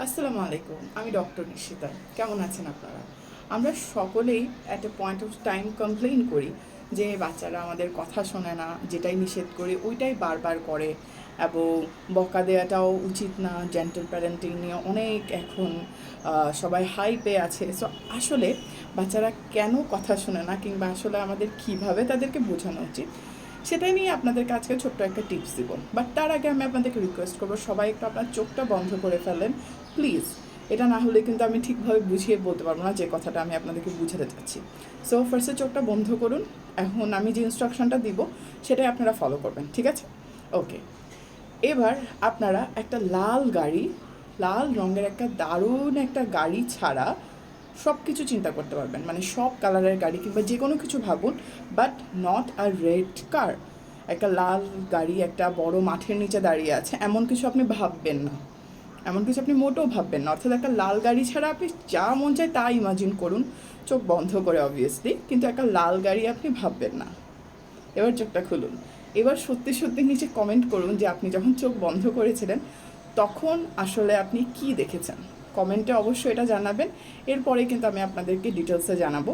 আসসালামু আলাইকুম, আমি ডক্টর নিশিতা। কেমন আছেন আপনারা? আমরা সকলেই at a point of time complain করি যে বাচ্চারা আমাদের কথা শোনে না, যেটাই নিষেধ করি ওইটাই বারবার করে, এবং বকা দেওয়াটাও উচিত না। জেন্টাল প্যারেন্টিং নিয়ে অনেক এখন সবাই হাইপে আছে। সো আসলে বাচ্চারা কেন কথা শোনে না, কিংবা আসলে আমাদের কিভাবে তাদেরকে বোঝানো উচিত, সেটাই নিয়ে আপনাদেরকে আজকে ছোট্ট একটা টিপস দিব। বাট তার আগে আমি আপনাদেরকে রিকোয়েস্ট করবো, সবাই একটু আপনার চোখটা বন্ধ করে ফেলেন প্লিজ। এটা না হলে কিন্তু আমি ঠিকভাবে বুঝিয়ে বলতে পারবো না যে কথাটা আমি আপনাদেরকে বুঝাতে চাচ্ছি। সো ফার্স্টে চোখটা বন্ধ করুন। এখন আমি যে ইনস্ট্রাকশনটা দিব সেটাই আপনারা ফলো করবেন, ঠিক আছে? ওকে। এবার আপনারা একটা লাল রঙের একটা দারুণ একটা গাড়ি ছাড়া সব কিছু চিন্তা করতে পারবেন, মানে সব কালারের গাড়ি কিংবা যে কোনো কিছু ভাবুন, বাট নট আ রেড কার। একটা লাল গাড়ি একটা বড় মাঠের নিচে দাঁড়িয়ে আছে, এমন কিছু আপনি ভাববেন না, এমন কিছু আপনি মোটেও ভাববেন না। অর্থাৎ একটা লাল গাড়ি ছাড়া আপনি যা মন চায় তা ইমাজিন করুন, চোখ বন্ধ করে অবভিয়াসলি, কিন্তু একটা লাল গাড়ি আপনি ভাববেন না। এবার চোখটা খুলুন। এবার সত্যি সত্যি নিচে কমেন্ট করুন যে আপনি যখন চোখ বন্ধ করেছিলেন তখন আসলে আপনি কি দেখেছেন। কমেন্টে অবশ্যই এটা জানাবেন। এরপরে কিন্তু আমি আপনাদেরকে ডিটেলসে জানাবো